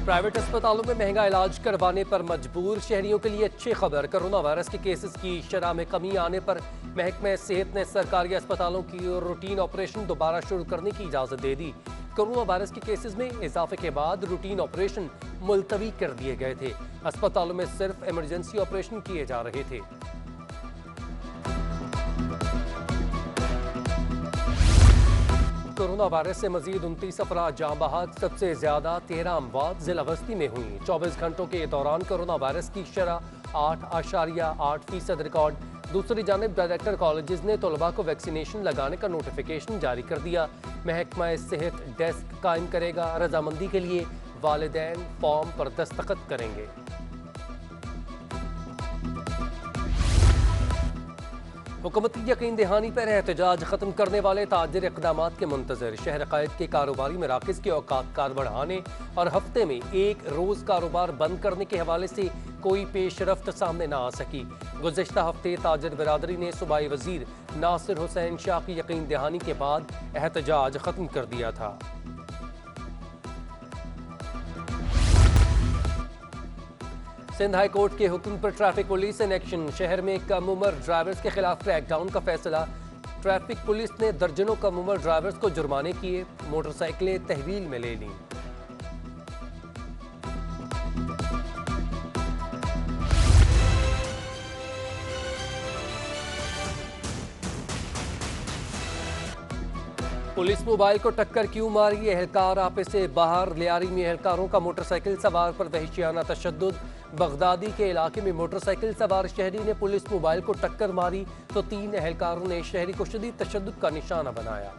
Private अस्पतालों में महंगा इलाज करवाने पर मजबूर शहरियों के लिए अच्छी खबर। कोरोना वायरस के केसेस की शरह में कमी आने पर महकमा सेहत ने सरकारी अस्पतालों की रूटीन ऑपरेशन दोबारा शुरू करने की इजाजत दे दी। कोरोना वायरस के केसेस में इजाफे के बाद रूटीन ऑपरेशन मुलतवी कर दिए गए थे। अस्पतालों में सिर्फ इमरजेंसी ऑपरेशन किए जा रहे थे। कोरोना वायरस से मजीद 29 अफराद जाँ बहक, सबसे ज्यादा 13 अमवात जिला बस्ती में हुई। 24 घंटों के दौरान कोरोना वायरस की शरह 8.8% रिकॉर्ड। दूसरी जानिब डायरेक्टर कॉलेजेस ने तलबा को वैक्सीनेशन लगाने का नोटिफिकेशन जारी कर दिया। महकमा सेहत डेस्क कायम करेगा। रजामंदी के लिए वालिदैन फॉर्म पर दस्तखत करेंगे। हुकूमती यकीन दहानी पर एहतजाज खत्म करने वाले ताजिर इक़दामात के मुंतजर। शहर क़ायद के कारोबारी मराकज़ के औकात कार बढ़ाने और हफ्ते में एक रोज़ कारोबार बंद करने के हवाले से कोई पेशरफ्त सामने न आ सकी। गुज़िश्ता हफ्ते ताजिर बिरादरी ने सूबाई वज़ीर नासिर हुसैन शाह की यकीन दहानी के बाद एहतजाज खत्म कर दिया था। सिंध हाई कोर्ट के हुक्म पर ट्रैफिक पुलिस इन एक्शन। शहर में कम उम्र ड्राइवर्स के खिलाफ क्रैकडाउन का फैसला। ट्रैफिक पुलिस ने दर्जनों कम उम्र ड्राइवर्स को जुर्माने किए, मोटरसाइकिलें तहवील में ले लीं। पुलिस मोबाइल को टक्कर क्यों मारी? एहलकार आपे से बाहर। लियारी में एहलकारों का मोटरसाइकिल सवार पर वहशियाना तशद्दुद। बगदादी के इलाके में मोटरसाइकिल सवार शहरी ने पुलिस मोबाइल को टक्कर मारी तो 3 एहलकारों ने शहरी को शदीद तशद्दुद का निशाना बनाया।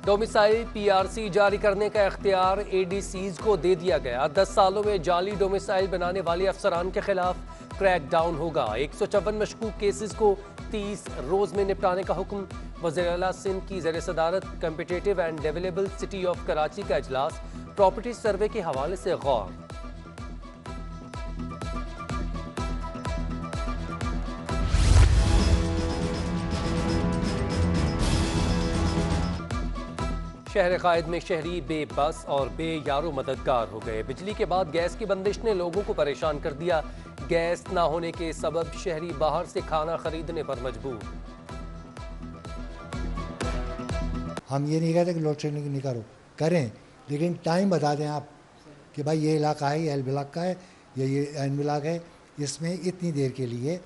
डोमिसाइल PRC जारी करने का इख्तियार ADCs को दे दिया गया। 10 सालों में जाली डोमिसाइल बनाने वाले अफसरान के खिलाफ क्रैकडाउन होगा। 154 मशकूक केसेस को 30 रोज में निपटाने का हुक्म। वज़ीर आला सिंध की ज़ेर सदारत competitive and developable city of Karachi का इजलास। प्रॉपर्टी सर्वे के हवाले से गौर। शहर क़ायद में शहरी बेबस और बेयारो मददगार हो गए। बिजली के बाद गैस की बंदिश ने लोगों को परेशान कर दिया। गैस ना होने के सबब शहरी बाहर से खाना खरीदने पर मजबूर। हम ये नहीं कहते कि लोड शेडिंग नहीं करें, लेकिन टाइम बता दें आप कि भाई ये इलाका है, ये एल ब्लॉक का है, ये एन ब्लॉक है, इसमें इतनी देर के लिए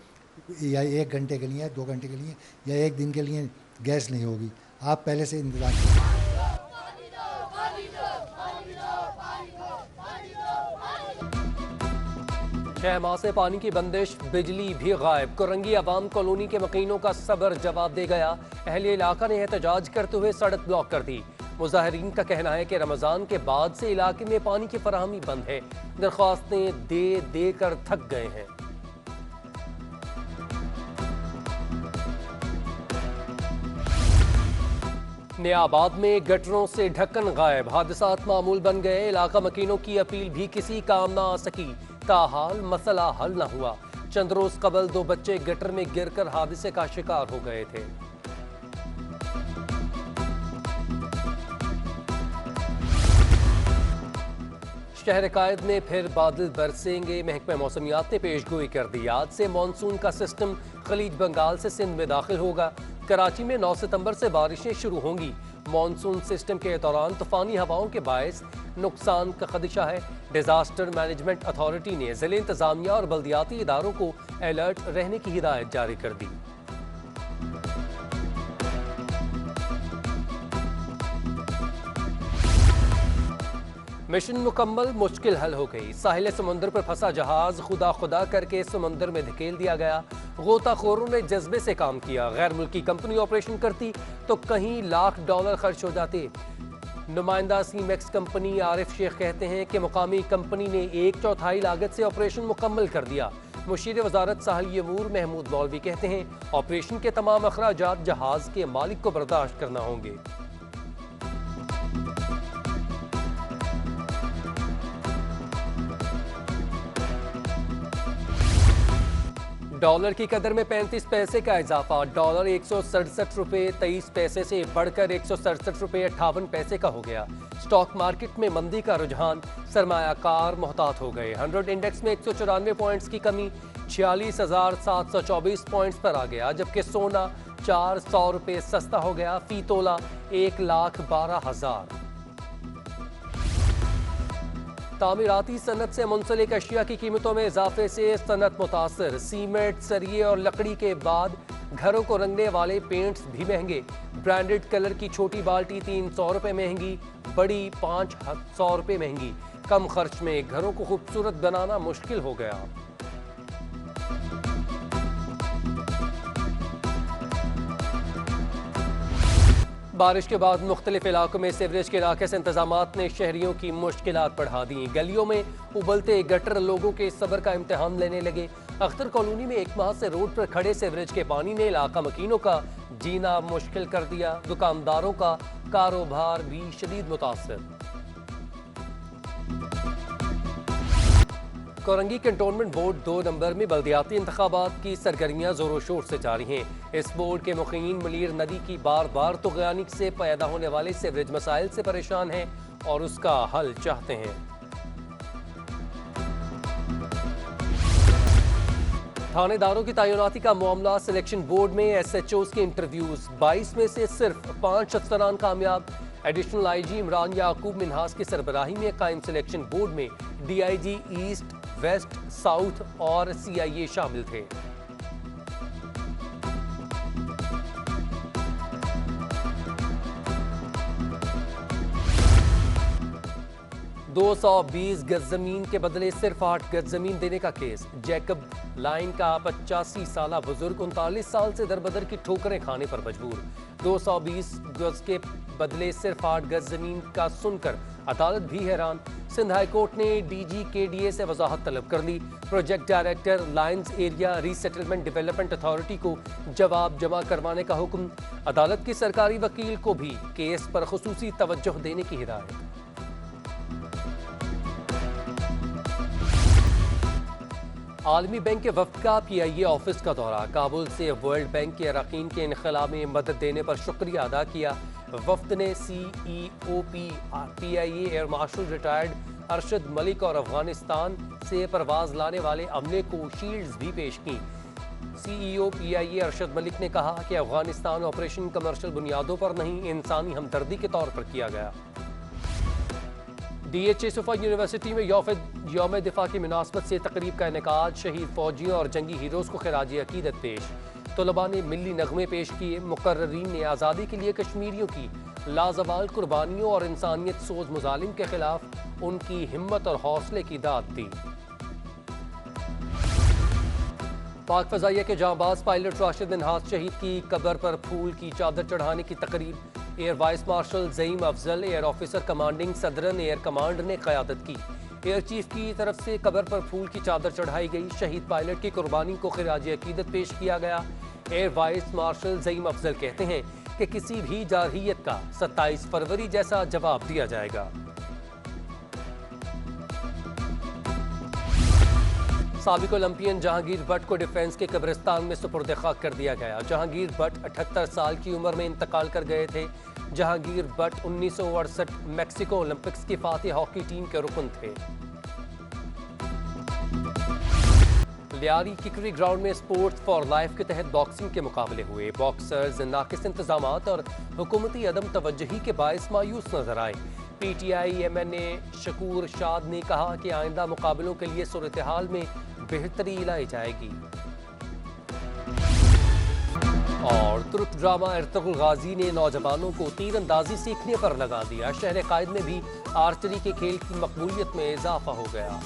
या 1 घंटे के लिए, 2 घंटे के लिए या 1 दिन के लिए गैस नहीं होगी। आप पहले से इंतजार करें। छह माह से पानी की बंदिश, बिजली भी गायब। कोरंगी अवाम कॉलोनी के मकीनों का सबर जवाब दे गया। अहले इलाका ने एहतजाज करते हुए सड़क ब्लॉक कर दी। मुजाहिरीन का कहना है कि रमजान के बाद से इलाके में पानी की फराहमी बंद है। दरख्वास्तें दे कर थक गए हैं। नियाबाद में गटरों से ढक्कन गायब। हादसात मामूल बन गए। इलाका मकीनों की अपील भी किसी काम न आ सकी। ताहाल मसला हल न हुआ। चंद रोज कबल 2 बच्चे गटर में गिरकर हादसे का शिकार हो गए थे। शहर क़ायद में फिर बादल बरसेंगे। महकमा मौसमियात ने पेशगोई कर दी। आज से मानसून का सिस्टम खलीज बंगाल से सिंध में दाखिल होगा। कराची में 9 सितंबर से बारिशें शुरू होंगी। मानसून सिस्टम के दौरान तूफानी हवाओं के बायस नुकसान का खदशा है। डिजास्टर मैनेजमेंट अथॉरिटी ने जिले इंतजामिया और बल्दियाती इदारों को अलर्ट रहने की हिदायत जारी कर दी। मिशन मुकम्मल, मुश्किल हल हो गई। साहिल समुंदर पर फंसा जहाज खुदा खुदा करके समुंदर में धकेल दिया गया। गोताखोरों ने जज्बे से काम किया। गैर मुल्की कंपनी ऑपरेशन करती तो कहीं लाख डॉलर खर्च हो जाते। नुमाइंदा सीमेक्स कंपनी आरिफ शेख कहते हैं कि मुकामी कंपनी ने 1/4 लागत से ऑपरेशन मुकम्मल कर दिया। मुशीर वजारत साहिल अमूर महमूद मौलवी कहते हैं ऑपरेशन के तमाम अखराजात जहाज के मालिक को बर्दाश्त करना होंगे। डॉलर की कदर में 35 पैसे का इजाफा। डॉलर 167 रुपये 23 पैसे से बढ़कर 167 रुपये 58 पैसे का हो गया। स्टॉक मार्केट में मंदी का रुझान, सरमायाकार मोहतात हो गए। 100 इंडेक्स में 194 पॉइंट्स की कमी 46,724 पॉइंट्स पर आ गया, जबकि सोना 400 रुपये सस्ता हो गया, फी तोला 1,12,000। तामीराती सनत से मुंसलिक अशिया की कीमतों में इजाफे से सनत मुतासर। सीमेंट, सरिये और लकड़ी के बाद घरों को रंगने वाले पेंट्स भी महंगे। ब्रांडेड कलर की छोटी बाल्टी 300 रुपये महंगी, बड़ी 500 रुपये महंगी। कम खर्च में घरों को खूबसूरत बनाना मुश्किल हो गया। बारिश के बाद मुख्तलिफ इलाकों में सीवरेज के नाक़िस इंतजामात ने शहरियों की मुश्किलात बढ़ा दी। गलियों में उबलते गटर लोगों के सब्र का इम्तिहान लेने लगे। अख्तर कॉलोनी में 1 माह से रोड पर खड़े सीवरेज के पानी ने इलाका मकीनों का जीना मुश्किल कर दिया। दुकानदारों का कारोबार भी शदीद मुतासर। कोरंगी कंटोनमेंट बोर्ड 2 नंबर में बल्दियाती इंतखाबात की सरगर्मियां जोरों शोर से जारी हैं। इस बोर्ड के मुखीन मलीर नदी की बार बार तुग़यानी से पैदा होने वाले सीवरेज मसाइल से परेशान हैं और उसका हल चाहते हैं। थानेदारों की तैनाती का मामला, सिलेक्शन बोर्ड में SHOs के इंटरव्यूज, 22 में से सिर्फ 5 अफसरान कामयाब। एडिशनल IG इमरान याकूब मिन्हास की सरबराही में कायम सिलेक्शन बोर्ड में DIG ईस्ट, वेस्ट, साउथ और CIA शामिल थे। $220 गज जमीन के बदले सिर्फ 8 गज जमीन देने का केस। जैकब लाइन का 85 साला बुजुर्ग 39 साल से दरबदर की ठोकरें खाने पर मजबूर। 220 गज के बदले सिर्फ 8 गज जमीन का सुनकर अदालत भी हैरान। सिंध हाई कोर्ट ने DG KDA से वजाहत तलब कर ली। Project director lines area resettlement development authority को जवाब जमा करवाने का हुक्म। अदालत की सरकारी वकील को भी केस पर खुसूसी तवज्जो देने की हिदायत। आलमी बैंक के वफ्द का PIA ऑफिस का दौरा। काबुल से वर्ल्ड बैंक के अरकान के इनखला में मदद देने पर शुक्रिया अदा किया। वफ्द ने CEO PIA air marshal retired Arshad Malik और अफगानिस्तान से परवाज लाने वाले अमले को शील्ड्स भी पेश की। CEO PIA अरशद मलिक ने कहा कि अफगानिस्तान ऑपरेशन कमर्शियल बुनियादों पर नहीं, इंसानी हमदर्दी के तौर पर किया गया। DHA सुफा यूनिवर्सिटी में यौम दिफा की मुनासबत से तकरीब का इनेकाद। शहीद फौजियों और जंगी हीरोज़ को खिराज अकीदत पेश। तलबा ने मिल्ली नगमे पेश किए। मुकर्ररीन ने आज़ादी के लिए कश्मीरियों की लाजवाल कुर्बानियों और इंसानियत सोज मुजालिम के खिलाफ उनकी हिम्मत और हौसले की दाद दी। पाक फजाइया के जांबाज पायलट राशिद मिन्हास शहीद की कब्र पर फूल की चादर चढ़ाने की तकरीब। Air vice marshal Zaeem Afzal, air officer commanding southern air command ने क़यादत की। एयर चीफ की तरफ से कब्र पर फूल की चादर चढ़ाई गई। शहीद पायलट की कुर्बानी को खिराज अकीदत पेश किया गया। Air vice marshal Zaeem Afzal कहते हैं कि किसी भी जारहियत का 27 फरवरी जैसा जवाब दिया जाएगा। साबिक ओलंपियन जहांगीर भट्ट को डिफेंस के कब्रिस्तान में सुपुर्द खाक कर दिया गया। जहांगीर भट्ट 78 साल की उम्र में इंतकाल कर गए थे। जहांगीर भट्ट 1968 मैक्सिको ओलंपिक्स की फातिह हॉकी टीम के रुकन थे। लियारी किकरी ग्राउंड में स्पोर्ट्स फॉर लाइफ के तहत बॉक्सिंग के मुकाबले हुए। बॉक्सर्स नाकिस इंतजामात और हुकूमती अदम तवज्जुही के बायस मायूस नजर आए। PTI MNA शकूर शाद ने कहा कि आइंदा मुकाबलों के लिए सूरत हाल में बेहतरी लाई जाएगी। और तुर्क ड्रामा इर्तुगरुल गाजी ने नौजवानों को तीरंदाजी सीखने पर लगा दिया। शहर कायद में भी आर्चरी के खेल की मकबूलियत में इजाफा हो गया।